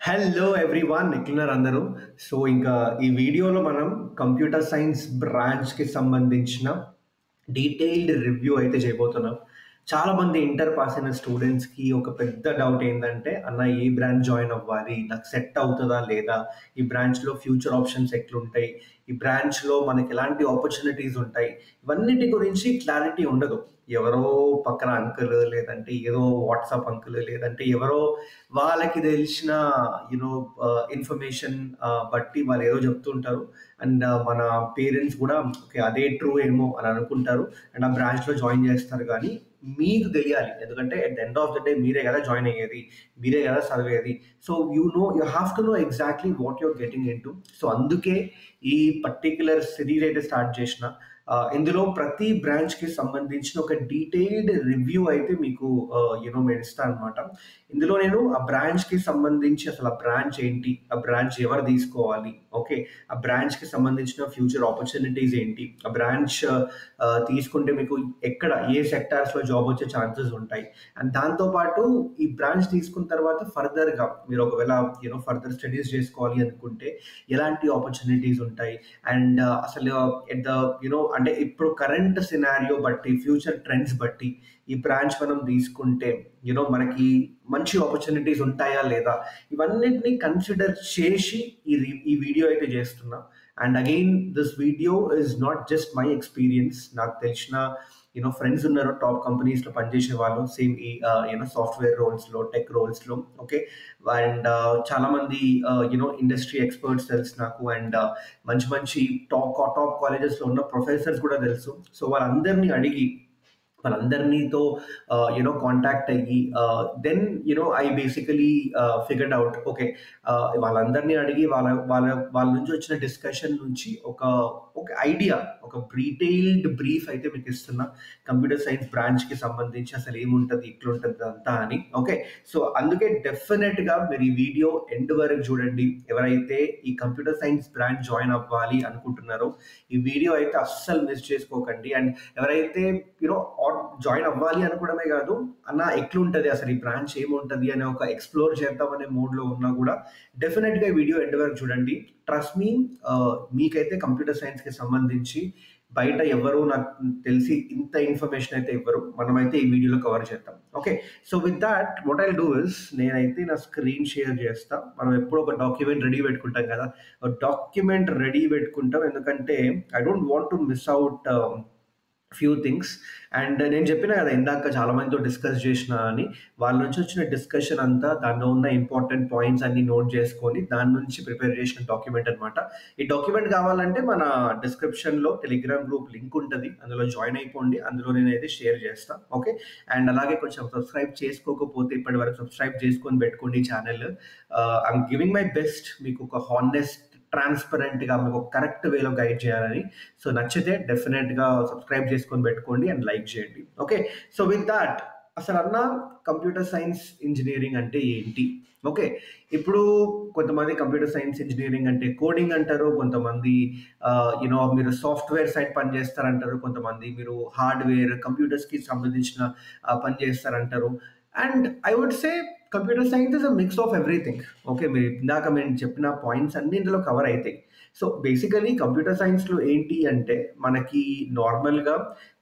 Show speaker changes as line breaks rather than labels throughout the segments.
Hello everyone ఎట్లున్నారు అందరూ. So ఇంకా ఈ వీడియోలో మనం కంప్యూటర్ సైన్స్ బ్రాంచ్కి సంబంధించిన డీటెయిల్డ్ రివ్యూ అయితే చేయబోతున్నాం. చాలా మంది ఇంటర్ పాస్ అయిన స్టూడెంట్స్కి ఒక పెద్ద డౌట్ ఏంటంటే, అన్న ఏ బ్రాంచ్ జాయిన్ అవ్వాలి, నాకు సెట్ అవుతుందా లేదా, ఈ బ్రాంచ్లో ఫ్యూచర్ ఆప్షన్స్ ఎట్లుంటాయి, ఈ బ్రాంచ్లో మనకి ఎలాంటి ఆపర్చునిటీస్ ఉంటాయి, ఇవన్నిటి గురించి క్లారిటీ ఉండదు. ఎవరో పక్కన అంకుల్, లేదంటే ఏదో వాట్సాప్ అంకుల్, లేదంటే ఎవరో వాళ్ళకి తెలిసిన యూనో ఇన్ఫర్మేషన్ బట్టి వాళ్ళు ఏదో చెప్తుంటారు. అండ్ మన పేరెంట్స్ కూడా ఓకే అదే ట్రూ ఏమో అని అనుకుంటారు అండ్ ఆ బ్రాంచ్లో జాయిన్ చేస్తారు. కానీ మీకు తెలియాలి, ఎందుకంటే at the end of the day మీరే కదా జాయిన్ అయ్యేది, మీరే కదా చదివేది. So you have to know exactly what you're getting into. So అందుకే ఈ పర్టిక్యులర్ సిరీస్ అయితే స్టార్ట్ చేసిన. ఇందులో ప్రతి బ్రాంచ్కి సంబంధించిన ఒక డీటెయిల్డ్ రివ్యూ అయితే మీకు నేను ఇస్తాను అనమాట. ఇందులో నేను ఆ బ్రాంచ్కి సంబంధించి అసలు ఆ బ్రాంచ్ ఏంటి, ఆ బ్రాంచ్ ఎవరు తీసుకోవాలి, ఓకే, ఆ బ్రాంచ్కి సంబంధించిన ఫ్యూచర్ ఆపర్చునిటీస్ ఏంటి, ఆ బ్రాంచ్ తీసుకుంటే మీకు ఎక్కడ ఏ సెక్టార్స్లో జాబ్ వచ్చే ఛాన్సెస్ ఉంటాయి. అండ్ దాంతోపాటు ఈ బ్రాంచ్ తీసుకున్న తర్వాత ఫర్దర్గా మీరు ఒకవేళ ఫర్దర్ స్టడీస్ చేసుకోవాలి అనుకుంటే ఎలాంటి ఆపర్చునిటీస్ ఉంటాయి. అండ్ అసలు ఎట్ ద అంటే ఇప్పుడు కరెంట్ సినారియో బట్టి, ఫ్యూచర్ ట్రెండ్స్ బట్టి ఈ బ్రాంచ్ మనం తీసుకుంటే మనకి మంచి ఆపర్చునిటీస్ ఉంటాయా లేదా, ఇవన్నిటిని కన్సిడర్ చేసి ఈ వీడియో అయితే చేస్తున్నా. And again this video is not just my experience. నాకు తెలిసిన ఫ్రెండ్స్ ఉన్నారు టాప్ కంపెనీస్లో పనిచేసే వాళ్ళు, సేమ్ ఈ సాఫ్ట్వేర్ రోల్స్లో, టెక్ రోల్స్లో, ఓకే. అండ్ చాలా మంది ఇండస్ట్రీ ఎక్స్పర్ట్స్ తెలుసు నాకు. అండ్ మంచి మంచి టాప్ కాలేజెస్లో ఉన్న ప్రొఫెసర్స్ కూడా తెలుసు. సో వాళ్ళందరినీ అడిగి, వాళ్ళందరినీతో కాంటాక్ట్ అయ్యి then I basically figured out, okay, వాళ్ళందరినీ అడిగి వాళ్ళ నుంచి వచ్చిన డిస్కషన్ నుంచి ఒక ఒక ఐడియా, ఒక డీటెయిల్డ్ బ్రీఫ్ అయితే మీకు ఇస్తున్నా కంప్యూటర్ సైన్స్ బ్రాంచ్కి సంబంధించి అసలు ఏముంటుంది, ఇట్లుంటుంది అంతా అని, ఓకే. సో అందుకే డెఫినెట్గా మీరు ఈ వీడియో ఎండ్ వరకు చూడండి. ఎవరైతే ఈ కంప్యూటర్ సైన్స్ బ్రాంచ్ జాయిన్ అవ్వాలి అనుకుంటున్నారో ఈ వీడియో అయితే అస్సలు మిస్ చేసుకోకండి. అండ్ ఎవరైతే జాయిన్ అవ్వాలి అనుకోవడమే కాదు, అన్న ఎట్లుంటది అసలు ఈ బ్రాంచ్ ఏముంటది అనే ఒక ఎక్స్ప్లోర్ చేద్దామనే మూడ్లో ఉన్నా కూడా డెఫినెట్గా ఈ వీడియో ఎండ్ వరకు చూడండి. ట్రస్ట్ మీ, మీకైతే కంప్యూటర్ సైన్స్కి సంబంధించి బయట ఎవరు నాకు తెలిసి ఇంత ఇన్ఫర్మేషన్ అయితే ఇవ్వరు. మనమైతే ఈ వీడియోలో కవర్ చేద్దాం, okay. So with that what I'll do is, నేనైతే నా స్క్రీన్ షేర్ చేస్తా. మనం ఎప్పుడు ఒక డాక్యుమెంట్ రెడీ పెట్టుకుంటాం కదా, డాక్యుమెంట్ రెడీ పెట్టుకుంటాం, ఎందుకంటే I don't want to miss out few things. And నేను చెప్పిన కదా ఇందాక చాలా మందితో డిస్కస్ చేసిన అని, వాళ్ళ నుంచి వచ్చిన డిస్కషన్ అంతా, దానిలో ఉన్న ఇంపార్టెంట్ పాయింట్స్ అన్ని నోట్ చేసుకొని దాని నుంచి ప్రిపేర్ చేసిన డాక్యుమెంట్ అనమాట. ఈ డాక్యుమెంట్ కావాలంటే మన డిస్క్రిప్షన్లో టెలిగ్రామ్ గ్రూప్ లింక్ ఉంటుంది, అందులో జాయిన్ అయిపోండి. అందులో నేనైతే షేర్ చేస్తాను, ఓకే. అండ్ అలాగే కొంచెం సబ్స్క్రైబ్ చేసుకోకపోతే ఇప్పటి వరకు సబ్స్క్రైబ్ చేసుకొని పెట్టుకోండి channel. I'm giving my best మీకు ఒక హానెస్ట్, ట్రాన్స్పరెంట్గా మీకు కరెక్ట్ వేలో గైడ్ చేయాలని. సో నచ్చితే డెఫినెట్గా సబ్స్క్రైబ్ చేసుకొని పెట్టుకోండి అండ్ లైక్ చేయండి, ఓకే. సో విత్ దాట్, అసలు అన్న కంప్యూటర్ సైన్స్ ఇంజనీరింగ్ అంటే ఏంటి, ఓకే. ఇప్పుడు కొంతమంది కంప్యూటర్ సైన్స్ ఇంజనీరింగ్ అంటే కోడింగ్ అంటారు, కొంతమంది మీరు సాఫ్ట్వేర్ సైడ్ పని చేస్తారంటారు, కొంతమంది మీరు హార్డ్వేర్ కంప్యూటర్స్కి సంబంధించిన పని చేస్తారంటారు. And I would say computer science is a mix of everything, okay. మీరు ఇందాక మేము చెప్పిన పాయింట్స్ అన్ని ఇందులో కవర్ అవుతాయి. సో బేసికలీ కంప్యూటర్ సైన్స్లో ఏంటి అంటే మనకి నార్మల్గా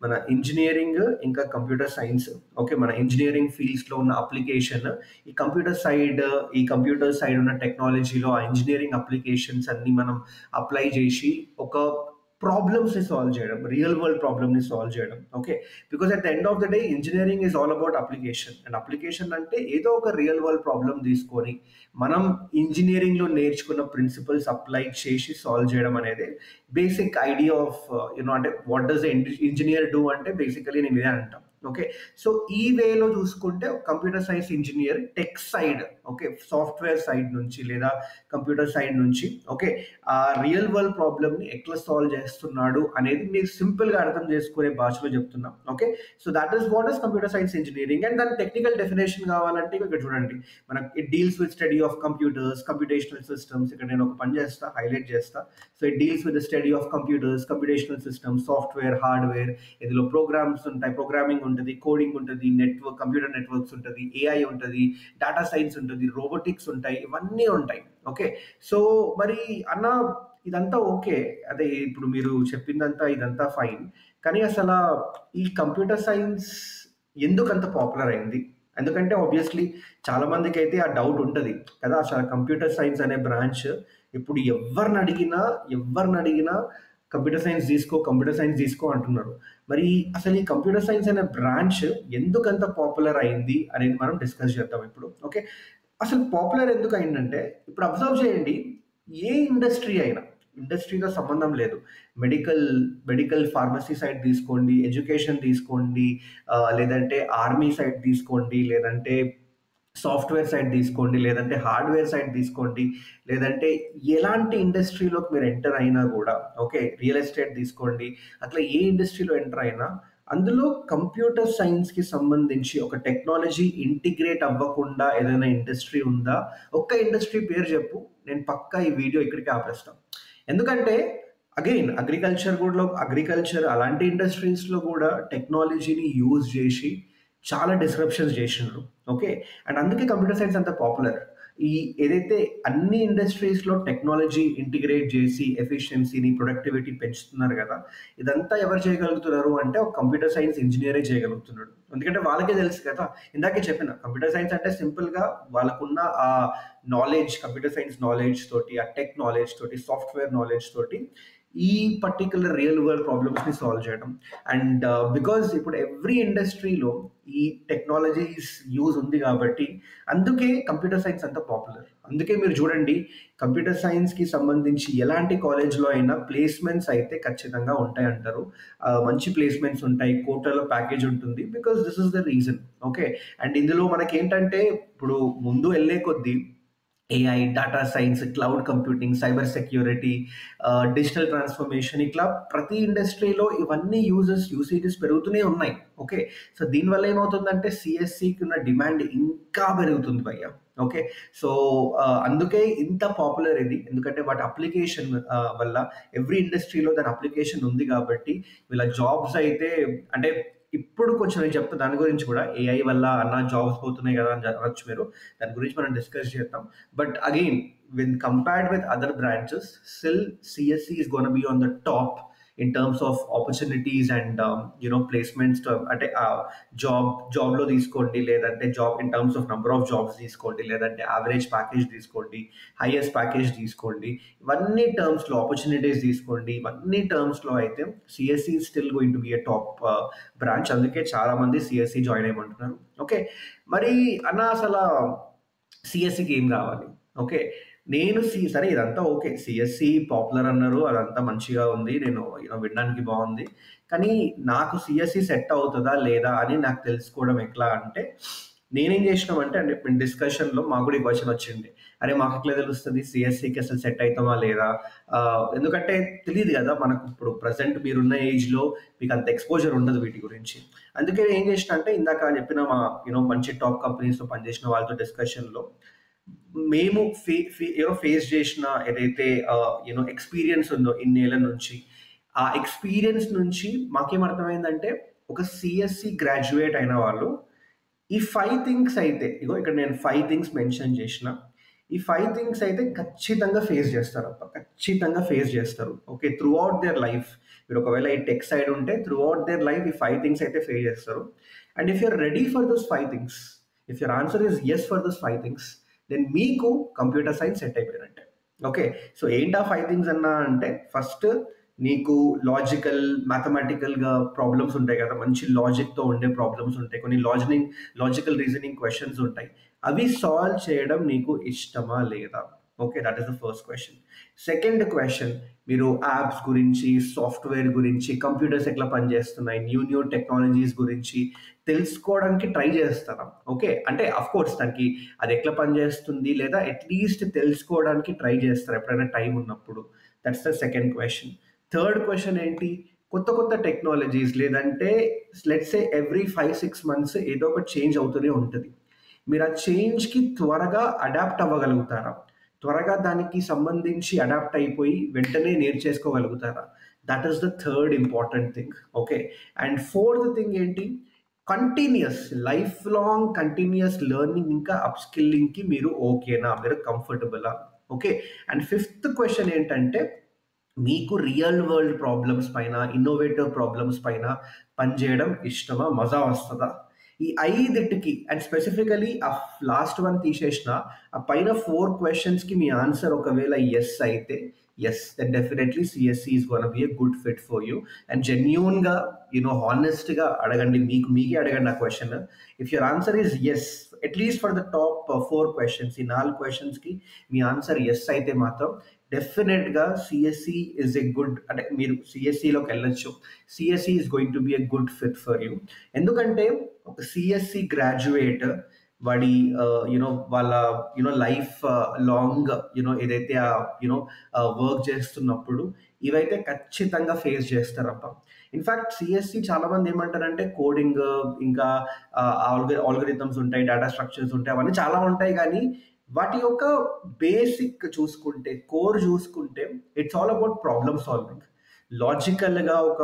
మన ఇంజనీరింగ్ ఇంకా కంప్యూటర్ సైన్స్, ఓకే, మన ఇంజనీరింగ్ ఫీల్డ్స్లో ఉన్న అప్లికేషన్, ఈ కంప్యూటర్ సైడ్ ఉన్న టెక్నాలజీలో ఆ ఇంజనీరింగ్ అప్లికేషన్స్ అన్ని మనం అప్లై చేసి ఒక ప్రాబ్లమ్స్ని సాల్వ్ చేయడం, రియల్ వరల్డ్ ప్రాబ్లమ్ని సాల్వ్ చేయడం, okay. Because at the end of the day engineering is all about application. And application అంటే ఏదో ఒక రియల్ వరల్డ్ ప్రాబ్లమ్ తీసుకొని మనం ఇంజనీరింగ్లో నేర్చుకున్న ప్రిన్సిపల్స్ అప్లై చేసి సాల్వ్ చేయడం అనేది బేసిక్ ఐడియా ఆఫ్ అంటే what does the engineer do అంటే బేసికలీ నేను ఇదే అంటాం, ఓకే. సో ఈ వేలో చూసుకుంటే computer science engineer tech side, okay, software side నుంచి లేదా కంప్యూటర్ సైడ్ నుంచి, ఓకే, ఆ రియల్ వరల్డ్ ప్రాబ్లమ్ని ఎట్లా సాల్వ్ చేస్తున్నాడు అనేది మీరు సింపుల్గా అర్థం చేసుకునే భాషలో చెప్తున్నాం, okay. So that is what is computer science engineering. And దాని టెక్నికల్ డెఫినేషన్ కావాలంటే ఇక్కడ చూడండి, మనకి it deals with study of computers, computational systems. ఇక్కడ నేను ఒక పని చేస్తా, హైలైట్ చేస్తా. So it deals with the study of computers, computational systems, software, hardware. ఇందులో ప్రోగ్రామ్స్ ఉంటాయి, ప్రోగ్రామింగ్ ఉంటుంది, కోడింగ్ ఉంటుంది, నెట్వర్క్ కంప్యూటర్ నెట్వర్క్స్ ఉంటుంది, ఏఐ ఉంటుంది, డేటా సైన్స్ ఉంటుంది, రోబోటిక్స్ ఉంటాయి, ఇవన్నీ ఉంటాయి. ఓకే. సో మరి అన్న ఇదంతా ఓకే. అదే ఇప్పుడు మీరు చెప్పిందంతా ఇదంతా ఫైన్. కానీ అసలు ఈ కంప్యూటర్ సైన్స్ ఎందుకంత పాపులర్ అయింది? ఎందుకంటే ఆబ్వియస్లీ చాలా మందికి అయితే ఆ డౌట్ ఉంటుంది కదా, అసలు కంప్యూటర్ సైన్స్ అనే బ్రాంచ్ ఇప్పుడు ఎవరిని అడిగినా కంప్యూటర్ సైన్స్ తీసుకో అంటున్నారు. మరి అసలు ఈ కంప్యూటర్ సైన్స్ అనే బ్రాంచ్ ఎందుకంత పాపులర్ అయింది అనేది మనం డిస్కస్ చేద్దాం ఇప్పుడు. ఓకే. అసలు పాపులర్ ఎందుకు అయిందంటే ఇప్పుడు అబ్జర్వ్ చేయండి, ఏ ఇండస్ట్రీ అయినా, ఇండస్ట్రీతో సంబంధం లేదు. మెడికల్ మెడికల్ ఫార్మసీ సైడ్ తీసుకోండి, ఎడ్యుకేషన్ తీసుకోండి, లేదంటే ఆర్మీ సైడ్ తీసుకోండి, లేదంటే సాఫ్ట్వేర్ సైడ్ తీసుకోండి, లేదంటే హార్డ్వేర్ సైడ్ తీసుకోండి, లేదంటే ఎలాంటి ఇండస్ట్రీలోకి మీరు ఎంటర్ అయినా కూడా, ఓకే, రియల్ ఎస్టేట్ తీసుకోండి, అట్లా ఏ ఇండస్ట్రీలో ఎంటర్ అయినా అందులో కంప్యూటర్ సైన్స్కి సంబంధించి ఒక టెక్నాలజీ ఇంటిగ్రేట్ అవ్వకుండా ఏదైనా ఇండస్ట్రీ ఉందా? ఒక్క ఇండస్ట్రీ పేరు చెప్పు, నేను పక్కా ఈ వీడియో ఇక్కడికి ఆపేస్తాను. ఎందుకంటే అగైన్ అగ్రికల్చర్ అలాంటి ఇండస్ట్రీస్లో కూడా టెక్నాలజీని యూజ్ చేసి చాలా డిస్రప్షన్స్ చేసిండ్రు. ఓకే. అండ్ అందుకే కంప్యూటర్ సైన్స్ అంత పాపులర్. ఈ ఏదైతే అన్ని ఇండస్ట్రీస్లో టెక్నాలజీ ఇంటిగ్రేట్ చేసి ఎఫిషియన్సీని ప్రొడక్టివిటీ పెంచుతున్నారు కదా, ఇదంతా ఎవరు చేయగలుగుతున్నారు అంటే ఒక కంప్యూటర్ సైన్స్ ఇంజనీరే చేయగలుగుతున్నాడు. ఎందుకంటే వాళ్ళకే తెలుసు కదా, ఇందాకే చెప్పిన కంప్యూటర్ సైన్స్ అంటే సింపుల్గా వాళ్ళకున్న ఆ నాలెడ్జ్, కంప్యూటర్ సైన్స్ నాలెడ్జ్ తోటి, ఆ టెక్ నాలెడ్జ్ తోటి, సాఫ్ట్వేర్ నాలెడ్జ్ తోటి ఈ పర్టికులర్ రియల్ వరల్డ్ ప్రాబ్లమ్స్ని సాల్వ్ చేయడం. అండ్ బికాజ్ ఇప్పుడు ఎవ్రీ ఇండస్ట్రీలో ఈ టెక్నాలజీస్ యూజ్ ఉంది కాబట్టి అందుకే కంప్యూటర్ సైన్స్ అంత పాపులర్. అందుకే మీరు చూడండి, కంప్యూటర్ సైన్స్కి సంబంధించి ఎలాంటి కాలేజ్లో అయినా ప్లేస్మెంట్స్ అయితే ఖచ్చితంగా ఉంటాయంటారు. మంచి ప్లేస్మెంట్స్ ఉంటాయి, కోట్లలో ప్యాకేజ్ ఉంటుంది, because this is the reason. Okay. And ఇందులో మనకేంటంటే ఇప్పుడు ముందు వెళ్ళే కొద్దీ AI, data science, cloud computing, cyber security, digital transformation, ఇట్లా ప్రతి ఇండస్ట్రీలో ఇవన్నీ యూసేజెస్ పెరుగుతూనే ఉన్నాయి. ఓకే. సో దీనివల్ల ఏమవుతుందంటే సిఎస్సికి ఉన్న డిమాండ్ ఇంకా పెరుగుతుంది భయ్య. ఓకే. సో అందుకే ఇంత పాపులర్ ఇది, ఎందుకంటే వాటి అప్లికేషన్ వల్ల ఎవ్రీ ఇండస్ట్రీలో దాని అప్లికేషన్ ఉంది కాబట్టి వీళ్ళ జాబ్స్ అయితే, అంటే ఇప్పుడు కొంచెం నేను చెప్తా దాని గురించి కూడా, ఏఐ వల్ల అన్న జాబ్స్ పోతున్నాయి కదా అని అనొచ్చు మీరు, దాని గురించి మనం డిస్కస్ చేద్దాం. But again, when compared with other branches, still CSC is going to be on the top in terms of opportunities and placements to అంటే జాబ్లో తీసుకోండి, లేదంటే job in terms of number of jobs తీసుకోండి, లేదంటే average package తీసుకోండి, highest package తీసుకోండి, ఇవన్నీ టర్మ్స్లో ఆపర్చునిటీస్ తీసుకోండి, ఇవన్నీ టర్మ్స్లో అయితే CSC still going to be a top branch. అందుకే చాలా మంది సిఎస్సి జాయిన్ అయ్యమంటున్నారు. ఓకే. మరి అన్న అసలు సిఎస్సికి ఏం కావాలి? ఓకే. నేను సరే ఇదంతా ఓకే, సిఎస్సి పాపులర్ అన్నారు, అదంతా మంచిగా ఉంది, నేను వినడానికి బాగుంది. కానీ నాకు సిఎస్సి సెట్ అవుతుందా లేదా అని నాకు తెలుసుకోవడం ఎట్లా అంటే, నేనేం చేసినామంటే, అంటే డిస్కషన్లో మాకు కూడా ఈ క్వశ్చన్ వచ్చింది, అరే మాకు ఎట్లా తెలుస్తుంది సిఎస్సికి అసలు సెట్ అవుతామా లేదా? ఎందుకంటే తెలియదు కదా మనకు, ఇప్పుడు ప్రజెంట్ మీరున్న ఏజ్లో మీకు అంత ఎక్స్పోజర్ ఉండదు వీటి గురించి. అందుకే ఏం చేసిన అంటే, ఇందాక చెప్పిన మా మంచి టాప్ కంపెనీస్లో పనిచేసిన వాళ్ళతో డిస్కషన్లో మేము ఫేస్ చేసిన ఏదైతే ఎక్స్పీరియన్స్ ఉందో ఇన్నేళ్ల నుంచి, ఆ ఎక్స్పీరియన్స్ నుంచి మాకేం అర్థమైందంటే, ఒక సిఎస్సి గ్రాడ్యుయేట్ అయిన వాళ్ళు ఈ 5 థింగ్స్ అయితే, ఇక్కడ నేను 5 థింగ్స్ మెన్షన్ చేసిన, ఈ 5 థింగ్స్ అయితే ఖచ్చితంగా ఫేస్ చేస్తారు అబ్బా, ఖచ్చితంగా ఫేస్ చేస్తారు. Okay. Throughout their life, మీరు ఒకవేళ ఈ టెక్ సైడ్ ఉంటే త్రూ అవుట్ దేర్ లైఫ్ ఈ 5 థింగ్స్ అయితే ఫేస్ చేస్తారు. And if you're ready for those 5 things, if your answer is yes for those 5 things, then మీకు కంప్యూటర్ సైన్స్ సెట్ అయిపోయినట్టే. Okay. So ఏంటా 5 థింగ్స్ అన్నా అంటే, ఫస్ట్ నీకు మ్యాథమెటికల్గా ప్రాబ్లమ్స్ ఉంటాయి కదా, మంచి లాజిక్తో ఉండే ప్రాబ్లమ్స్ ఉంటాయి, కొన్ని లాజికల్ రీజనింగ్ క్వశ్చన్స్ ఉంటాయి, అవి సాల్వ్ చేయడం నీకు ఇష్టమా లేదా? Okay. That is the first question. Second question, మీరు యాప్స్ గురించి, సాఫ్ట్వేర్ గురించి, కంప్యూటర్స్ ఎట్లా పనిచేస్తున్నాయి, న్యూ టెక్నాలజీస్ గురించి తెలుసుకోవడానికి ట్రై చేస్తారా? ఓకే. అంటే అఫ్ కోర్స్ దానికి అది ఎట్లా పనిచేస్తుంది, లేదా అట్లీస్ట్ తెలుసుకోవడానికి ట్రై చేస్తారు ఎప్పుడైనా టైం ఉన్నప్పుడు. That's the second question. Third question ఏంటి, కొత్త టెక్నాలజీస్, లేదంటే లెట్స్ సే ఎవ్రీ 5-6 మంత్స్ ఏదో ఒక చేంజ్ అవుతూనే ఉంటుంది, మీరు ఆ చేంజ్కి త్వరగా అడాప్ట్ అవ్వగలుగుతారా? త్వరగా దానికి సంబంధించి అడాప్ట్ అయిపోయి వెంటనే నేర్చేసుకోగలుగుతారా? That is the third important thing. Okay. And fourth thing ఏంటి, continuous life long continuous learning ఇంకా అప్‌స్కిల్లింగ్‌కి మీరు ఓకేనా? మీరు కంఫర్టబులా? ఓకే. అండ్ ఫిఫ్త్ క్వెషన్ ఏంటంటే, మీకు రియల్ వరల్డ్ ప్రాబ్లమ్స్ పైన, ఇన్నోవేటివ్ ప్రాబ్లమ్స్ పైన పనిజేయడం ఇష్టమా? మజా వస్తదా? ఈ 5టికి అండ్ స్పెసిఫికల్లీ లాస్ట్ వన్ తీసేసినా, ఆ పైన 4 క్వెషన్స్‌కి మీ ఆన్సర్ ఒకవేళ యెస్ అయితే, yes then definitely CSC is gonna be a good fit for you. And జెన్యూన్‌గా హానెస్ట్‌గా అడగండి. మీకే అడగండి ఆ question. If your answer is yes, at least for the top 4 questions, ఈ 4 క్వెషన్స్‌కి మీ ఆన్సర్ యెస్ అయితే మాత్రం డెఫినెట్‌గా సీఎస్‌సి ఈస్ ఎ గుడ్, అంటే మీరు సీఎస్‌సిలోకెళ్ళొచ్చు. CSC is going to be a good fit for you. ఎందుకంటే ఒక సీఎస్‌సి గ్రాడ్యుయేట్ వాడి వాళ్ళ లైఫ్ లాంగ్ ఏదైతే వర్క్ చేస్తున్నప్పుడు ఇవైతే ఖచ్చితంగా ఫేస్ చేస్తారబ్బా. ఇన్ఫాక్ట్ సిఎస్సి చాలా మంది ఏమంటారంటే కోడింగ్, ఇంకా ఆల్గరిథమ్స్ ఉంటాయి, డేటా స్ట్రక్చర్స్ ఉంటాయి, అవన్నీ చాలా ఉంటాయి. కానీ వాటి యొక్క బేసిక్ చూసుకుంటే, కోర్ చూసుకుంటే, it's all about problem solving. లాజికల్గా ఒక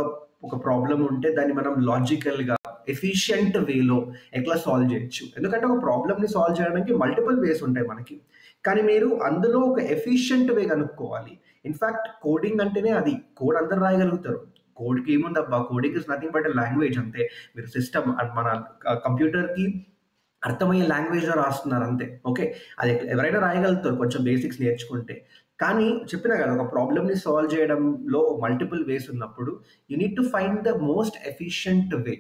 ఒక ప్రాబ్లం ఉంటే దాన్ని మనం లాజికల్గా ఎఫిషియంట్ వేలో ఎట్లా సాల్వ్ చేయొచ్చు. ఎందుకంటే ఒక ప్రాబ్లమ్ని సాల్వ్ చేయడానికి మల్టిపుల్ వేస్ ఉంటాయి మనకి. కానీ మీరు అందులో ఒక ఎఫిషియంట్ వే కనుక్కోవాలి. ఇన్ఫాక్ట్ కోడింగ్ అంటేనే అది. కోడ్ అందరు రాయగలుగుతారు. కోడ్‌కి ఏముందబ్బా! Coding is nothing but a language అంతే. మీరు సిస్టమ్ మన కంప్యూటర్‌కి అర్థమయ్యే లాంగ్వేజ్‌లో రాస్తున్నారు అంతే. ఓకే. అది ఎవరైనా రాయగలుగుతారు కొంచెం బేసిక్స్ నేర్చుకుంటే. కానీ చెప్పినా కదా! ఒక ప్రాబ్లమ్‌ని సాల్వ్ చేయడంలో మల్టిపుల్ వేస్ ఉన్నప్పుడు you need to find the most efficient వే.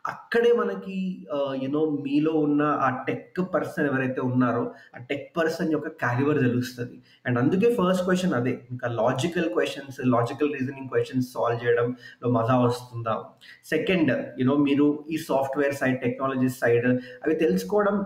అక్కడే మనకి మీలో ఉన్న ఆ టెక్ పర్సన్ ఎవరైతే ఉన్నారో, ఆ టెక్ పర్సన్ యొక్క క్యాలిబర్ తెలుస్తది. అండ్ అందుకే ఫస్ట్ క్వెషన్ అదే. ఇంకా logical questions, logical reasoning questions solve చేయడంలో మజా వస్తుందా? సెకండ్, మీరు ఈ సాఫ్ట్‌వేర్ సైడ్, టెక్నాలజీ సైడ్ అవి తెలుసుకోవడం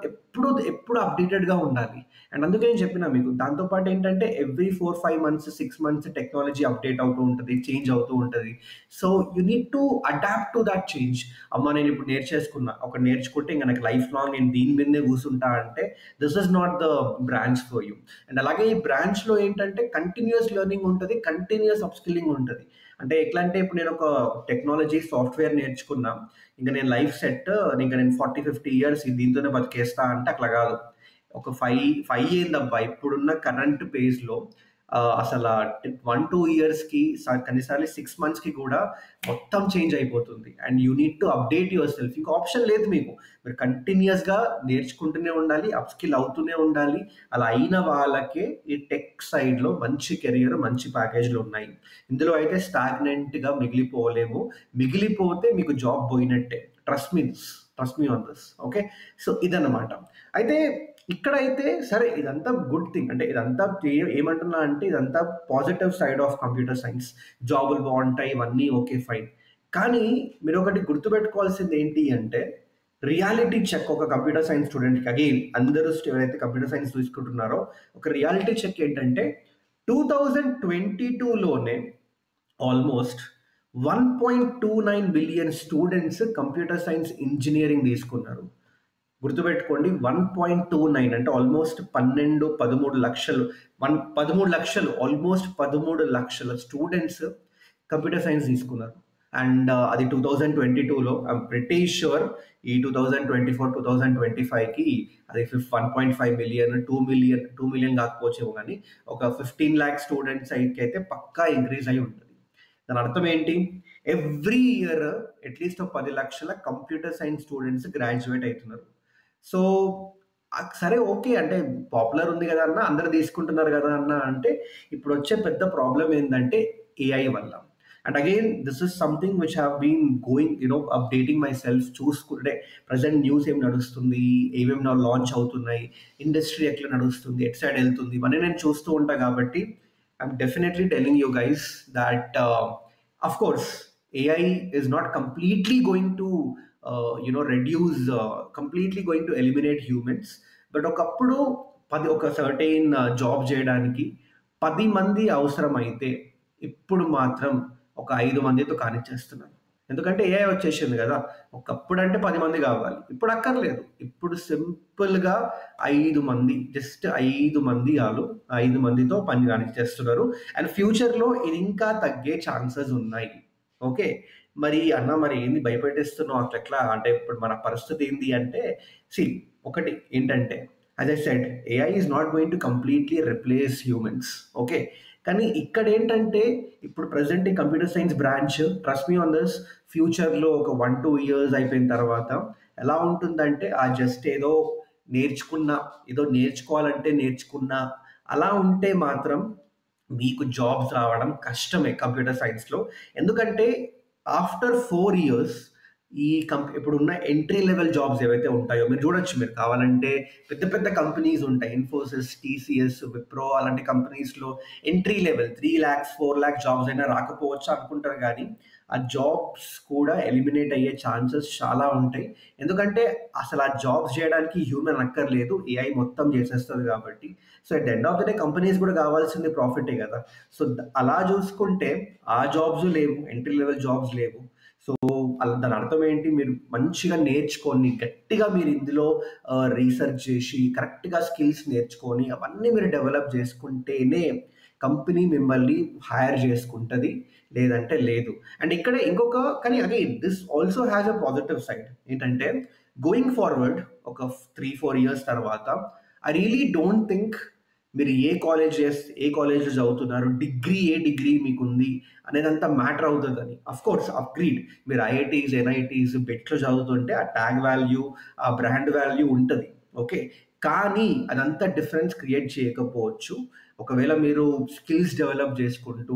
ఎప్పుడు అప్‌డేటెడ్‌గా ఉండాలి. అండ్ అందుకే నేను చెప్పినా మీకు. దాంతో పాటు ఏంటంటే every 4, 5 months, 6 months technology update అవుతూ ఉంటది. చేంజ్ అవుతూ ఉంటది. So, you need to adapt to that change. అమ్మ నేను ఇప్పుడు నేర్చేసుకున్నా. ఒకటి నేర్చుకుంటే ఇంక నాకు లైఫ్ లాంగ్ నేను దీని మీదనే కూర్చుంటా అంటే this is not the branch for you. And అలాగే ఈ బ్రాంచ్‌లో ఏంటంటే కంటిన్యూయస్ లెర్నింగ్ ఉంటది. కంటిన్యూయస్ అప్‌స్కిల్లింగ్ ఉంటది. అంటే ఎట్లా అంటే ఇప్పుడు నేను ఒక టెక్నాలజీ సాఫ్ట్‌వేర్ నేర్చుకున్నా. ఇంక నేను లైఫ్ సెట్. ఇంక నేను 40, 50 ఇయర్స్ దీంతోనే బతికేస్తా అంటే అట్లా కాదు. ఒక 5 ఏందబ్బా ఇప్పుడున్న కరెంట్ పేస్‌లో అసల 1, 2 ఇయర్స్‌కి కొన్నిసార్లు 6 మంత్స్‌కి కూడా మొత్తం చేంజ్ అయిపోతుంది. And you need to update your self. ఇంకో ఆప్షన్ లేదు మీకు. మీరు కంటిన్యూయస్‌గా నేర్చుకుంటూనే ఉండాలి. అప్‌స్కిల్ అవుతూనే ఉండాలి. అలా అయిన వాళ్ళకే ఈ టెక్ సైడ్‌లో మంచి కెరియర్, మంచి ప్యాకేజ్‌లు ఉన్నాయి. ఇందులో అయితే స్టాగ్నెంట్‌గా మిగిలిపోలేము. మిగిలిపోతే మీకు జాబ్ పోయినట్టే. Trust me on this. Okay. So, ఇదన్నమాట. అయితే ఇక్కడైతే సరే ఇదంతా గుడ్ థింగ్. అంటే ఇదంతా ఏమంటున్నా అంటే ఇదంతా positive side of computer science. జాబులు బావుంటాయి. ఇవన్నీ ఓకే ఫైన్. కానీ మీరొకటి గుర్తుపెట్టుకోవాల్సింది ఏంటి అంటే రియాలిటీ చెక్ ఒక కంప్యూటర్ సైన్స్ స్టూడెంట్‌కి అగైన్ అందరూ ఎవరైతే కంప్యూటర్ సైన్స్ తీసుకుంటున్నారో ఒక రియాలిటీ చెక్ ఏంటంటే 2022లోనే almost 1.29 billion students computer science engineering తీసుకున్నారు. గుర్తుపెట్టుకోండి 1.29 అంటే ఆల్మోస్ట్ 12, 13 లక్షలు 13 లక్షలు ఆల్మోస్ట్ 13 లక్షల స్టూడెంట్స్ కంప్యూటర్ సైన్స్ తీసుకున్నారు. అండ్ అది 2022లో ఐఎమ్ ప్రిటీ ష్యూర్ ఈ 2024, 2025కి అది 1.5 మిలియన్, 2 మిలియన్ కాకపోవచ్చేమో కానీ ఒక 15 లాక్ స్టూడెంట్స్ అయితే పక్కా ఇంక్రీజ్ అయి ఉంటుంది. దాని అర్థం ఏంటి? ఎవ్రీ ఇయర్ అట్లీస్ట్ ఒక 10 లక్షల కంప్యూటర్ సైన్స్ స్టూడెంట్స్ గ్రాడ్యుయేట్ అవుతున్నారు. సో, సరే ఓకే. అంటే పాపులర్ ఉంది గదా అన్న, అందరూ తీసుకుంటున్నారు గదా అన్న అంటే, ఇప్పుడొచ్చే పెద్ద ప్రాబ్లమ్ ఏందంటే ఏఐ వల్ల. And again this is something which have been going updating myself చూసుకుంటే ప్రెజెంట్ న్యూస్ ఏం నడుస్తుంది, ఏమేమి లాంచ్ అవుతున్నాయి, ఇండస్ట్రీ ఎట్లా నడుస్తుంది, ఎటు సైడ్ ఎళ్తుంది, ఇవన్నీ నేను చూస్తూ ఉంటా కాబట్టి I'm definitely telling you guys thought of course AI is not completely going to reduce, completely going to eliminate humans. But ఒకప్పుడు ఒక సర్టెయిన్ జాబ్ చేయడానికి 10 మంది అవసరమైతే, ఇప్పుడు మాత్రం ఒక 5 మందితో కానిచ్చేస్తున్నారు. ఎందుకంటే ఏఐ వచ్చేసింది గదా! ఒకప్పుడంటే 10 మంది గావాలి. ఇప్పుడు అక్కర్లేదు. ఇప్పుడు సింపుల్‌గా 5 మంది, జస్ట్ 5 మంది చాలు. 5 మందితో పని కానిచ్చేస్తున్నారు. అండ్ ఫ్యూచర్‌లో ఇది ఇంకా తగ్గే ఛాన్సెస్ ఉన్నాయి. ఓకే. మరి అన్న మరి ఏంది భయపెట్టేస్తున్నావు అట్లెట్లా? అంటే ఇప్పుడు మన పరిస్థితి ఏంది అంటే, సీ ఒకటి ఏంటంటే, as I said AI is not going to completely replace humans. Okay. కానీ ఇక్కడేంటంటే, ఇప్పుడు ప్రెజెంట్ ఈ computer science branch trust me on this ఫ్యూచర్‌లో ఒక 1, 2 ఇయర్స్ అయిపోయిన తర్వాత ఎలా ఉంటుందంటే, జస్ట్ ఏదో నేర్చుకోవాలంటే నేర్చుకున్నా అలా ఉంటే మాత్రం మీకు జాబ్స్ రావడం కష్టమే కంప్యూటర్ సైన్స్‌లో. ఎందుకంటే ఆఫ్టర్ 4 ఇయర్స్ ఇప్పుడున్న ఎంట్రీ లెవెల్ జాబ్స్ ఏవైతే ఉంటాయో మీరు చూడొచ్చు, మీరు కావాలంటే పెద్ద పెద్ద కంపెనీస్ ఉంటాయి. ఇన్ఫోసిస్, టీసీఎస్, విప్రో అలాంటి కంపెనీస్‌లో ఎంట్రీ లెవెల్ 3,00,000, 4,00,000 జాబ్స్ అయినా రాకపోవచ్చు అనుకుంటారు గానీ, ఆ జాబ్స్ కూడా ఎలిమినేట్ అయ్యే ఛాన్సెస్ చాలా ఉంటాయి. ఎందుకంటే అసలు ఆ జాబ్స్ చేయడానికి హ్యూమన్ అక్కర్లేదు. ఏఐ మొత్తం చేసేస్తది కాబట్టి. So, at the end of the day companies కూడా కావాల్సింది ప్రాఫిటే కదా! సో, అలా చూసుకుంటే ఆ జాబ్స్ లేవు. ఎంట్రీ లెవెల్ జాబ్స్ లేవు. సో, దాని అర్థం ఏంటి? మీరు మంచిగా నేర్చుకొని, గట్టిగా మీరు ఇందులో రీసెర్చ్ చేసి, కరెక్ట్‌గా స్కిల్స్ నేర్చుకొని, అవన్నీ మీరు డెవలప్ చేసుకుంటేనే కంపెనీ మిమ్మల్ని హైర్ చేసుకుంటది. లేదంటే లేదు. అండ్ ఇక్కడ కానీ again this also has a positive side. ఏంటంటే గోయింగ్ ఫార్వర్డ్ ఒక 3, 4 ఇయర్స్ తర్వాత ఐ రియలీ డోంట్ థింక్ మీరు ఏ కాలేజ్‌లో చదువుతున్నారు, ఏ డిగ్రీ మీకుంది అనేదంతా మ్యాటర్ అవుతదని. Of course agreed. మీరు ఐఐటీస్, ఎన్ఐటీస్, బెట్‌లో చదువుతుంటే ఆ ట్యాగ్ వాల్యూ, ఆ బ్రాండ్ వాల్యూ ఉంటది. ఓకే. కానీ అదంతా డిఫరెన్స్ క్రియేట్ చేయకపోవచ్చు. ఒకవేళ మీరు స్కిల్స్ డెవలప్ చేసుకుంటూ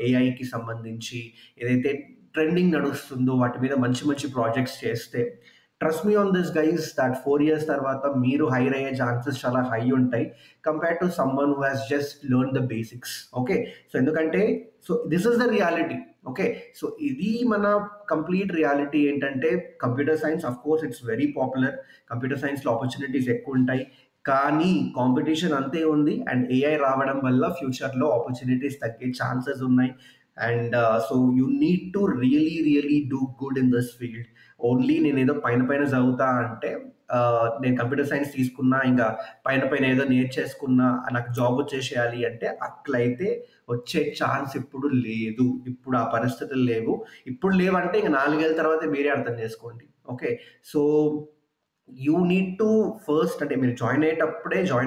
ఏఐకి సంబంధించి ఏదైతే ట్రెండింగ్ నడుస్తుందో వాటి మీద మంచి మంచి ప్రాజెక్ట్స్ చేస్తే trust me on this guys that 4 years తర్వాత మీరు హైర్ అయ్యే ఛాన్సెస్ చాలా హై ఉంటాయి compare to someone who has just learn the basics. Okay. So this is the reality. Okay. So ఇది మన కంప్లీట్ రియాలిటీ. ఏంటంటే computer science of course it's very popular. Computer సైన్స్‌లో opportunities ఎక్కువ ఉంటాయి. కానీ కాంపిటీషన్ అంతే ఉంది. అండ్ ఏఐ రావడం వల్ల ఫ్యూచర్‌లో ఆపర్చునిటీస్ తగ్గే ఛాన్సెస్ ఉన్నాయి. And so you need to really do good in this field. Only నేనేదో పైన పైన చదువుతా అంటే నేను కంప్యూటర్ సైన్స్ తీసుకున్నా, ఇంకా పైన పైన ఏదో నేర్చేసుకున్నా, నాకు జాబ్ వచ్చేసేయాలి అంటే అట్లయితే వచ్చే ఛాన్స్ ఇప్పుడు లేదు. ఇప్పుడు ఆ పరిస్థితులు లేవు. ఇప్పుడు లేవంటే ఇంక 4 ఏళ్ల తర్వాత మీరే అర్థం చేసుకోండి. Okay. So you need to first అంటే మీరు జాయిన్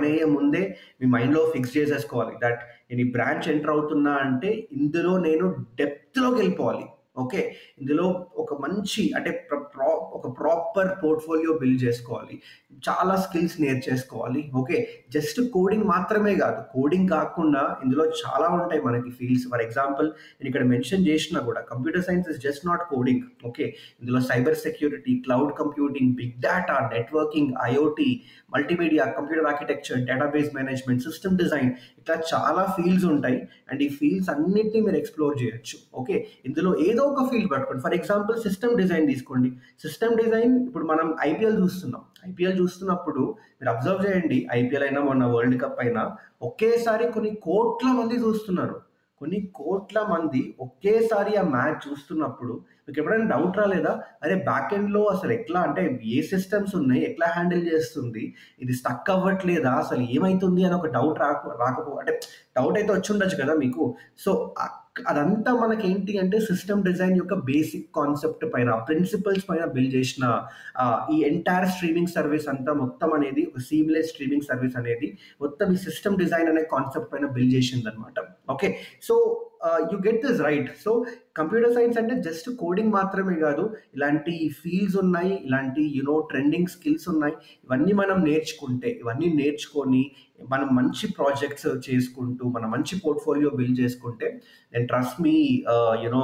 అయ్యే ముందే మీ మైండ్‌లో ఫిక్స్ చేసేసుకోవాలి దట్ నేను ఈ బ్రాంచ్ ఎంటర్ అవుతున్నా అంటే ఇందులో నేను డెప్త్‌లోకెళ్ళిపోవాలి. ఓకే. ఇందులో ఒక మంచి అంటే ఒక ప్రాపర్ పోర్ట్‌ఫోలియో బిల్డ్ చేసుకోవాలి. చాలా స్కిల్స్ నేర్చేసుకోవాలి. ఓకే. జస్ట్ కోడింగ్ మాత్రమే కాదు. కోడింగ్ కాకుండా ఇందులో చాలా ఉంటాయి మనకి ఫీల్డ్స్. ఫర్ ఎగ్జాంపుల్ నేను ఇక్కడ మెన్షన్ చేషినా కూడా computer science is just not coding. Okay. ఇందులో cyber security, cloud computing, big data, networking, IoT, multimedia, computer architecture, database management, system design ఇట్లా చాలా ఫీల్డ్స్ ఉంటాయి. అండ్ ఈ ఫీల్డ్స్ అన్నిటిని మీరు ఎక్స్‌ప్లోర్ చేయొచ్చు. ఓకే. ఇందులో ఏదో ఒక ఫీల్డ్ పట్టుకోండి. ఫర్ ఎగ్జాంపుల్ సిస్టమ్ డిజైన్ తీసుకోండి. సిస్టమ్ డిజైన్ ఇప్పుడు మనం ఐపీఎల్ చూస్తున్నాం. ఐపీఎల్ చూస్తున్నప్పుడు మీరు అబ్జర్వ్ చేయండి. ఐపీఎల్ అయినా మొన్న వరల్డ్ కప్ అయినా ఒకేసారి కొన్ని కోట్ల మంది చూస్తున్నారు. కొన్ని కోట్ల మంది ఒకేసారి ఆ మ్యాచ్ చూస్తున్నప్పుడు మీకు ఎప్పుడైనా డౌట్ రాలేదా? అరే బ్యాక్ ఎండ్‌లో అసలు ఎట్లా అంటే ఏ సిస్టమ్స్ ఉన్నాయి? ఎట్లా హ్యాండిల్ చేస్తుంది? ఇది స్టక్ అవ్వట్లేదా? అసలు ఏమైతుంది అని ఒక డౌట్ అంటే డౌట్ అయితే వచ్చుండొచ్చు కదా మీకు. సో, అదంతా మనకేంటి అంటే సిస్టమ్ డిజైన్ యొక్క బేసిక్ కాన్సెప్ట్ పైన, ప్రిన్సిపల్స్ పైన బిల్డ్ చేసిన ఈ ఎంటైర్ స్ట్రీమింగ్ సర్వీస్ అంతా మొత్తం అనేది ఒక సీమ్‌లెస్ స్ట్రీమింగ్ సర్వీస్ అనేది మొత్తం ఈ సిస్టమ్ డిజైన్ అనే కాన్సెప్ట్ పైన బిల్డ్ చేసిందనమాట. Okay. So, you get this right. So, computer science అంటే జస్ట్ కోడింగ్ మాత్రమే కాదు. ఇలాంటి ఫీల్డ్స్ ఉన్నాయి. ఇలాంటి ట్రెండింగ్ స్కిల్స్ ఉన్నాయి. ఇవన్నీ నేర్చుకొని మనం మంచి ప్రాజెక్ట్స్ చేసుకుంటూ, మనం మంచి పోర్ట్‌ఫోలియో బిల్డ్ చేసుకుంటే then trust me you know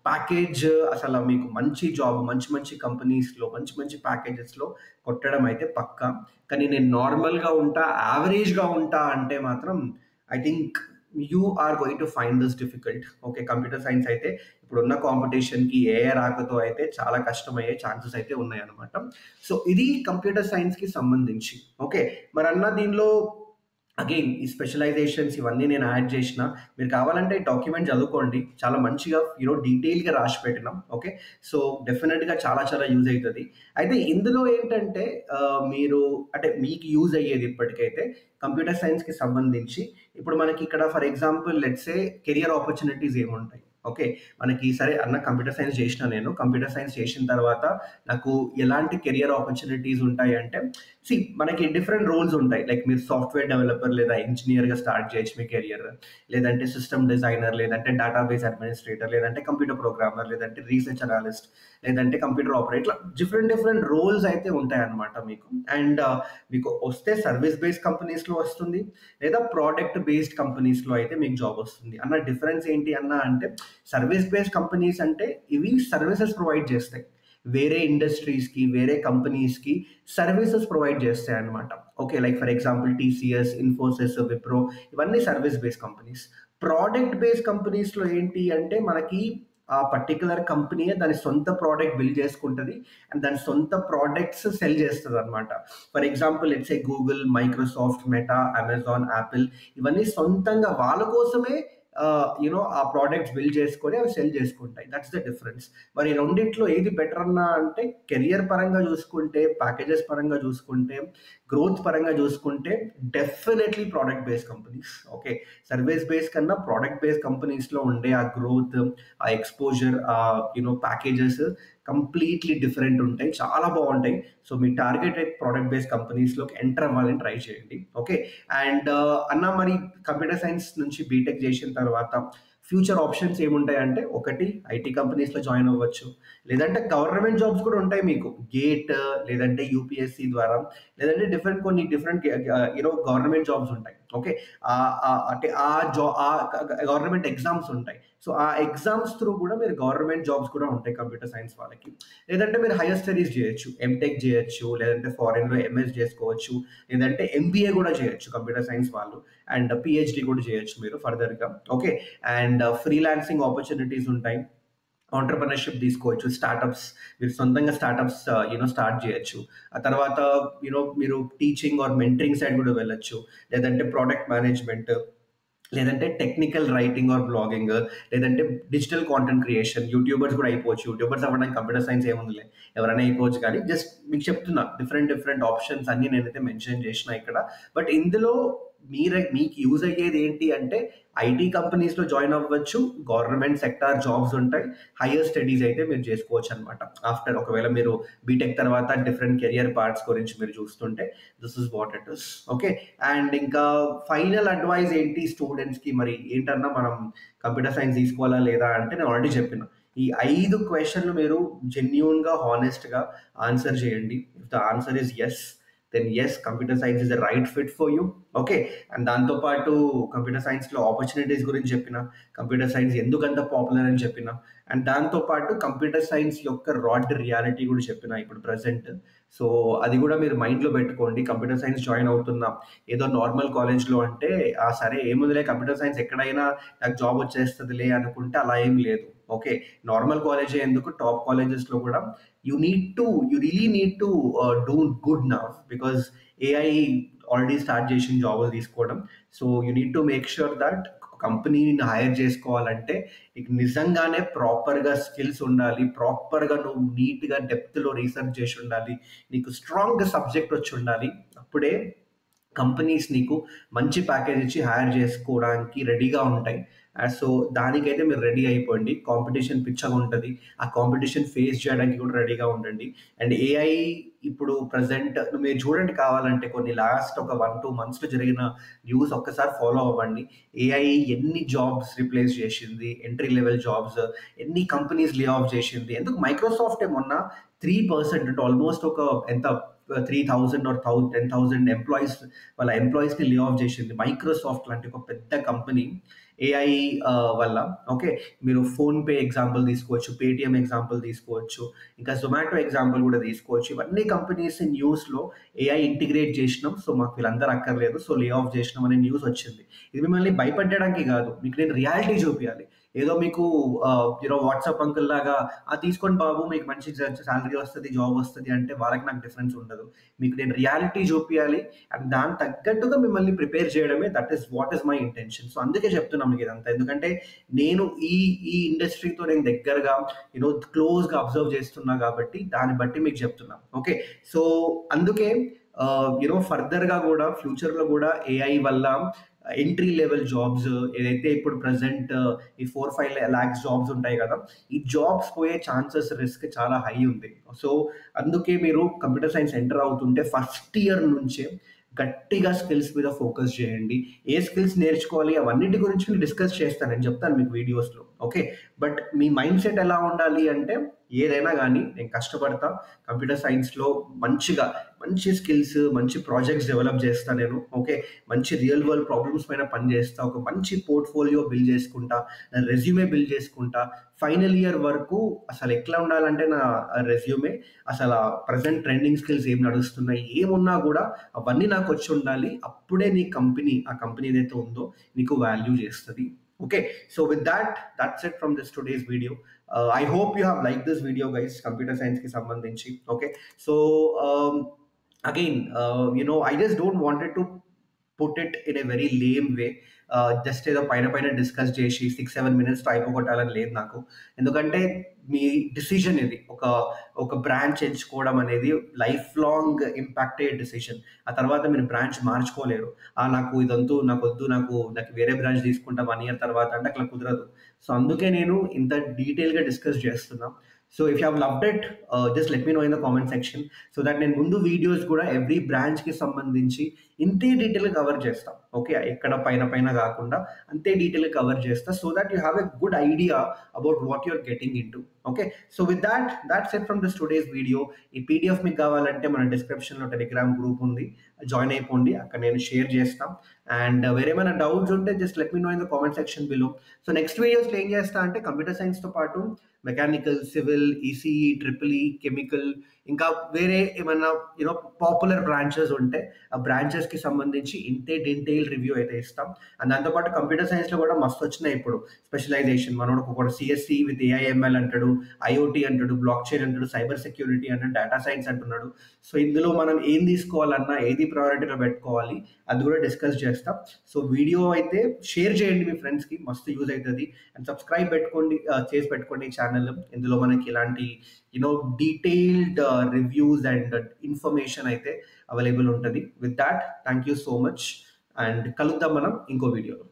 package అసల మీకు మంచి జాబ్, మంచి మంచి కంపెనీస్‌లో, మంచి మంచి ప్యాకేజెస్‌లో కొట్టడం అయితే పక్కా. కానీ నేను నార్మల్‌గా ఉంటా, యావరేజ్‌గా ఉంటా అంటే మాత్రం I think you are going to find this difficult. Okay. Computer science అయితే ఇప్పుడున్న కాంపిటీషన్‌కి ఏఐ రాకతో అయితే చాలా కష్టమయ్యే ఛాన్సెస్ అయితే ఉన్నాయన్నమాట. సో, ఇది కంప్యూటర్ సైన్స్‌కి సంబంధించి. ఓకే. మరన్నా దీనిలో అగైన్ ఈ స్పెషలైజేషన్స్ ఇవన్నీ నేను యాడ్ చేసిన. మీరు కావాలంటే డాక్యుమెంట్ చదువుకోండి. చాలా మంచిగా డీటెయిల్‌గా రాసి పెట్టినాం. ఓకే. సో, డెఫినిట్‌గా చాలా చాలా యూజ్ అయితది. అయితే ఇందులో ఏంటంటే మీరు అంటే మీకు యూజ్ అయ్యేది ఇప్పటికైతే కంప్యూటర్ సైన్స్‌కి సంబంధించి ఇప్పుడు మనకి ఇక్కడ for example let's say career opportunities ఏముంటాయి. ఓకే. మనకి సరే అన్న కంప్యూటర్ సైన్స్ చేసినా నేను. కంప్యూటర్ సైన్స్ చేసిన తర్వాత నాకు ఎలాంటి కెరియర్ ఆపర్చునిటీస్ ఉంటాయంటే, మనకి డిఫరెంట్ రోల్స్ ఉంటాయి. లైక్ మీరు సాఫ్ట్‌వేర్ డెవలపర్ లేదా ఇంజినీర్‌గా స్టార్ట్ చేయొచ్చు మీ కెరియర్. లేదంటే సిస్టమ్ డిజైనర్, లేదంటే డేటాబేస్ అడ్మినిస్ట్రేటర్, లేదంటే కంప్యూటర్ ప్రోగ్రామర్, లేదంటే రీసెర్చ్ అనలిస్ట్, లేదంటే కంప్యూటర్ ఆపరేటర్. ఇట్లా డిఫరెంట్ డిఫరెంట్ రోల్స్ అయితే ఉంటాయన్నమాట మీకు. అండ్ మీకు వస్తే సర్వీస్ బేస్డ్ కంపెనీస్‌లో వస్తుంది. లేదా ప్రోడక్ట్ బేస్డ్ కంపెనీస్‌లో అయితే మీకు జాబ్ వస్తుంది. అన్న డిఫరెన్స్ ఏంటి అన్నా అంటే, సర్వీస్ బేస్డ్ కంపెనీస్ అంటే ఇవి సర్వీసెస్ ప్రొవైడ్ చేస్తాయి. వేరే ఇండస్ట్రీస్‌కి, వేరే కంపెనీస్‌కి సర్వీసెస్ ప్రొవైడ్ చేస్తాయన్నమాట. ఓకే. Like for example TCS, Infosys, Wipro ఇవన్నీ service based companies. Product based కంపెనీస్‌లో ఏంటి అంటే మనకి ఆ పర్టిక్యులర్ కంపెనీయే దాని సొంత ప్రోడక్ట్ బిల్డ్ చేసుకుంటది. అండ్ దాని సొంత ప్రోడక్ట్స్ సెల్ చేస్తదన్నమాట. For example let's say Google, Microsoft, Meta, Amazon, Apple ఇవన్నీ సొంతంగా వాళ్ళ కోసమే ఆ ప్రొడక్ట్స్ బిల్డ్ చేసుకొని అవి సెల్ చేసుకుంటాయి. That's the difference. మరి రెండిట్లో ఏది బెటర్ అన్నా అంటే కెరియర్ పరంగా చూసుకుంటే, ప్యాకేజెస్ పరంగా చూసుకుంటే, గ్రోత్ పరంగా చూసుకుంటే definitely product based companies. Okay. Service base కన్నా ప్రోడక్ట్ బేస్డ్ కంపెనీస్‌లో ఉండే ఆ గ్రోత్, ఆ ఎక్స్‌పోజర్, ప్యాకేజెస్ కంప్లీట్‌లీ డిఫరెంట్ ఉంటాయి. చాలా బావుంటాయి. సో, మీ టార్గెటెడ్ ప్రోడక్ట్ బేస్డ్ కంపెనీస్‌లోకి ఎంటర్ అవ్వాలని ట్రై చేయండి. ఓకే. అండ్ అన్న మరి కంప్యూటర్ సైన్స్ నుంచి బీటెక్ చేసిన తర్వాత ఫ్యూచర్ ఆప్షన్స్ ఏముంటాయంటే, ఒకటి ఐటీ కంపెనీస్‌లో జాయిన్ అవ్వచ్చు. లేదంటే గవర్నమెంట్ జాబ్స్ కూడా ఉంటాయి మీకు. గేట్ లేదంటే యూపీఎస్‌సి ద్వారా లేదంటే కొన్ని డిఫరెంట్ గవర్నమెంట్ జాబ్స్ ఉంటాయి. ఓకే. అంటే ఆ జా ఆ గవర్నమెంట్ ఎగ్జామ్స్ ఉంటాయి. సో, ఆ ఎగ్జామ్స్ త్రూ కూడా మీరు గవర్నమెంట్ జాబ్స్ కూడా ఉంటాయి కంప్యూటర్ సైన్స్ వాళ్ళకి. లేదంటే మీరు హైయర్ స్టడీస్ చేయొచ్చు. ఎంటెక్ చేయొచ్చు. లేదంటే ఫారెన్‌లో ఎంఎస్ చేసుకోవచ్చు. లేదంటే ఎంబీఏ కూడా చేయొచ్చు కంప్యూటర్ సైన్స్ వాళ్ళు. అండ్ పీహెచ్‌డీ కూడా చేయొచ్చు మీరు ఫర్దర్‌గా. ఓకే. అండ్ ఫ్రీలాన్సింగ్ ఆపర్చునిటీస్ ఉంటాయి. ఎంటర్‌ప్రెన్యూర్‌షిప్ తీసుకోవచ్చు. స్టార్టప్స్ మీరు సొంతంగా స్టార్టప్స్ స్టార్ట్ చేయొచ్చు. ఆ తర్వాత మీరు టీచింగ్ ఆర్ మెంటరింగ్ సైడ్ కూడా వెళ్ళొచ్చు. లేదంటే ప్రొడక్ట్ మేనేజ్‌మెంట్, లేదంటే టెక్నికల్ రైటింగ్ ఆర్ బ్లాగింగ్, లేదంటే డిజిటల్ కాంటెంట్ క్రియేషన్. యూట్యూబర్స్ కూడా అయిపోవచ్చు. యూట్యూబర్స్ అవ్వడానికి కంప్యూటర్ సైన్స్ ఏముందిలే. ఎవరైనా అయిపోవచ్చు కానీ జస్ట్ మీకు చెప్తున్నా డిఫరెంట్ డిఫరెంట్ ఆప్షన్స్ అన్నీ నేనైతే మెన్షన్ చేసినా ఇక్కడ. బట్ ఇందులో మీకు యూజ్ అయ్యేది ఏంటి అంటే ఐటీ కంపెనీస్‌లో జాయిన్ అవ్వచ్చు. గవర్నమెంట్ సెక్టార్ జాబ్స్ ఉంటాయి. హైయర్ స్టడీస్ అయితే మీరు చేసుకోవచ్చనమాట. ఆఫ్టర్ ఒకవేళ మీరు బీటెక్ తర్వాత డిఫరెంట్ కెరియర్ పార్ట్స్ గురించి మీరు చూస్తుంటే this is what it is. Okay. And ఇంకా ఫైనల్ అడ్వైస్ ఏంటి స్టూడెంట్స్‌కి మరి ఏంటన్నా మనం కంప్యూటర్ సైన్స్ తీసుకోవాలా లేదా అంటే నేను ఆల్రెడీ చెప్పిన. ఈ 5 క్వెషన్‌లు మీరు జెన్యూన్‌గా, హానెస్ట్‌గా ఆన్సర్ చేయండి. If the answer is yes, then yes computer science is the right fit for you. Okay. And దాంతో పాటు కంప్యూటర్ సైన్స్‌లో ఆపర్చునిటీస్ గురించి చెప్పిన, కంప్యూటర్ సైన్స్ ఎందుకంత పాపులర్ అని చెప్పిన, అండ్ దాంతో పాటు కంప్యూటర్ సైన్స్ యొక్క రాడ్ రియాలిటీ కూడా చెప్పిన ఇప్పుడు ప్రెజెంట్. సో, అది కూడా మీరు మైండ్‌లో పెట్టుకోండి. కంప్యూటర్ సైన్స్ జాయిన్ అవుతున్నా ఏదో నార్మల్ కాలేజ్‌లో అంటే సరే ఏముందిలే కంప్యూటర్ సైన్స్ ఎక్కడైనా నాకు జాబ్ వచ్చేస్తదిలే అనుకుంటే అలా ఏం లేదు. ఓకే. నార్మల్ కాలేజే ఎందుకు టాప్ కాలేజెస్‌లో కూడా you really need to do good now because AI already start చేసింది జాబులు తీసుకోవడం. So, you need to make sure that కంపెనీని హైర్ చేసుకోవాలంటే నీకు నిజంగానే ప్రాపర్‌గా స్కిల్స్ ఉండాలి. ప్రాపర్‌గా నువ్వు నీట్‌గా డెప్త్‌లో రీసెర్చ్ చేసి ఉండాలి. నీకు స్ట్రాంగ్ సబ్జెక్ట్ వచ్చి ఉండాలి. అప్పుడే కంపెనీస్ నీకు మంచి ప్యాకేజ్ ఇచ్చి హైర్ చేసుకోవడానికి రెడీగా ఉంటాయి. సో, దానికైతే మీరు రెడీ అయిపోండి. కాంపిటీషన్ పిచ్చగా ఉంటది. ఆ కాంపిటీషన్ ఫేస్ చేయడానికి కూడా రెడీగా ఉండండి. అండ్ ఏఐ ఇప్పుడు ప్రెజెంట్ మీరు చూడండి కావాలంటే కొన్ని లాస్ట్ ఒక 1, 2 మంత్స్‌లో జరిగిన న్యూస్ ఒక్కసారి ఫాలో అవ్వండి. ఏఐ ఎన్ని జాబ్స్ రిప్లేస్ చేసింది. ఎంట్రీ లెవెల్ జాబ్స్ ఎన్ని కంపెనీస్ లే ఆఫ్ చేసింది. ఎందుకు మైక్రోసాఫ్టే మొన్న 3% అంటే ఆల్మోస్ట్ ఒక ఎంత 3000 ఆర్ 10,000 వాళ్ళ ఎంప్లాయీస్‌ని లే ఆఫ్ చేసింది. మైక్రోసాఫ్ట్ లాంటి ఒక పెద్ద కంపెనీ ఏఐ వల్ల. ఓకే. మీరు ఫోన్‌పే ఎగ్జాంపుల్ తీసుకోవచ్చు. పేటీఎం ఎగ్జాంపుల్ తీసుకోవచ్చు. ఇంకా జొమాటో ఎగ్జాంపుల్ కూడా తీసుకోవచ్చు. ఇవన్నీ కంపెనీస్ న్యూస్‌లో ఏఐ ఇంటిగ్రేట్ చేసినాం. సో, మాకు వీళ్ళందరూ అక్కర్లేదు. సో, లే ఆఫ్ చేసినాం అనే న్యూస్ వచ్చింది. ఇది మిమ్మల్ని భయపెట్టడానికి కాదు. మీకు నేను రియాలిటీ చూపియాలి. ఏదో మీకు వాట్సాప్ అంకుల్ లాగా తీసుకోండి బాబు మీకు మంచి సాలరీ వస్తది, జాబ్ వస్తది అంటే వాళ్ళకి నాకు డిఫరెన్స్ ఉండదు. మీకు నేను రియాలిటీ చూపియాలి. అండ్ దానికి తగ్గట్టుగా మిమ్మల్ని ప్రిపేర్ చేయడమే what is my intention. So, అందుకే చెప్తున్నాను మీకు ఇదంతా. ఎందుకంటే నేను ఈ ఈ ఇండస్ట్రీతో నేను దగ్గరగా క్లోజ్‌గా అబ్జర్వ్ చేస్తున్నా కాబట్టి దాన్ని బట్టి మీకు చెప్తున్నా. ఓకే. సో, అందుకే ఫర్దర్గా కూడా ఫ్యూచర్లో కూడా ఏఐ వల్ల ఎంట్రీ లెవెల్ జాబ్స్ ఏదైతే ఇప్పుడు ప్రజెంట్ ఈ 4-5 lakhs జాబ్స్ ఉంటాయి కదా, ఈ జాబ్స్ పోయే ఛాన్సెస్ రిస్క్ చాలా హై ఉంది. సో అందుకే మీరు కంప్యూటర్ సైన్స్ ఎంటర్ అవుతుంటే ఫస్ట్ ఇయర్ నుంచే గట్టిగా స్కిల్స్ మీద ఫోకస్ చేయండి. ఏ స్కిల్స్ నేర్చుకోవాలి అవన్నిటి గురించి నేను డిస్కస్ చేస్తాను, నేను చెప్తాను మీకు వీడియోస్లో. Okay, but me mind set ఎలా ఉండాలి అంటే ఏదైనా కానీ నేను కష్టపడతా, కంప్యూటర్ సైన్స్లో మంచి స్కిల్స్, మంచి ప్రాజెక్ట్స్ డెవలప్ చేస్తాను నేను. ఓకే, మంచి రియల్ వరల్డ్ ప్రాబ్లమ్స్ పైన పని చేస్తా, ఒక మంచి పోర్ట్ఫోలియో బిల్డ్ చేసుకుంటా, నా రెజ్యూమే బిల్డ్ చేసుకుంటా. ఫైనల్ ఇయర్ వరకు అసలు ఎట్లా ఉండాలంటే నా రెజ్యూమే అసలు ప్రజెంట్ ట్రెండింగ్ స్కిల్స్ ఏం నడుస్తున్నాయి ఏమున్నా కూడా అవన్నీ నాకు వచ్చి ఉండాలి. అప్పుడే ఆ కంపెనీ ఏదైతే ఉందో నీకు వాల్యూ చేస్తుంది. Okay, so with that, that's it from this today's video. I hope you have liked this video, guys. Computer science ki sambandhinchi. Okay, so again, I just don't wanted to put it in a very lame way. Just ఏదో పైన discuss చేసి 6-7 minutesతో అయిపోగొట్టాలని లేదు నాకు. ఎందుకంటే మీ decision ఇది, ఒక branch ఎంచుకోవడం అనేది లైఫ్ లాంగ్ ఇంపాక్ట్ అయ్యే డిసిజన్. ఆ తర్వాత మీరు బ్రాంచ్ మార్చుకోలేరు. నాకు ఇదంతా నాకు వేరే బ్రాంచ్ తీసుకుంటా 1 year తర్వాత అంటే అట్లా కుదరదు. సో అందుకే నేను ఇంత డీటెయిల్గా డిస్కస్ చేస్తున్నా. So if you have loved it, just let me know in the comment section, so that నేను ముందు వీడియోస్ కూడా ఎవ్రీ బ్రాంచ్కి సంబంధించి ఇంతే డీటెయిల్గా కవర్ చేస్తా. ఓకే, ఎక్కడ పైన కాకుండా అంతే డీటెయిల్గా కవర్ చేస్తా, so that you have a good idea about what you're getting into. Okay, so with that's it from this today's video. ఈ పీడిఎఫ్ మీకు కావాలంటే మన డిస్క్రిప్షన్లో టెలిగ్రామ్ గ్రూప్ ఉంది, జాయిన్ అయిపోండి, అక్కడ నేను షేర్ చేస్తాం. అండ్ వేరేమైనా డౌట్స్ ఉంటే just let me know in the comment section below. So next వీడియోస్లో ఏం చేస్తా అంటే కంప్యూటర్ సైన్స్తో పాటు mechanical, civil, ECE, triple E, chemical, ఇంకా వేరే ఏమైనా పాపులర్ బ్రాంచెస్ ఉంటే ఆ బ్రాంచెస్కి సంబంధించి ఇంతే డీటెయిల్ రివ్యూ అయితే ఇస్తాం. అండ్ దాంతోపాటు కంప్యూటర్ సైన్స్లో కూడా మస్తు వచ్చినాయి ఇప్పుడు స్పెషలైజేషన్. మనోడు ఒకటి సిఎస్సి విత్ ఏఐఎంఎల్ అంటాడు, ఐఓటీ అంటాడు, బ్లాక్ చైన్ అంటాడు, సైబర్ సెక్యూరిటీ అంటాడు, డేటా సైన్స్ అంటున్నాడు. సో ఇందులో మనం ఏం తీసుకోవాలన్నా, ఏది ప్రయారిటీలో పెట్టుకోవాలి, అది కూడా డిస్కస్ చేస్తాం. సో వీడియో అయితే షేర్ చేయండి మీ ఫ్రెండ్స్కి, మస్తు యూజ్ అవుతుంది. అండ్ సబ్స్క్రైబ్ చేసి పెట్టుకోండి ఛానల్. ఇందులో మనకి ఇలాంటి డీటెయిల్డ్ రివ్యూస్ అండ్ ఇన్ఫర్మేషన్ అయితే అవైలబుల్ ఉంటుంది. With that, thank you so much, and కలుద్దాం మనం ఇంకో వీడియోలో.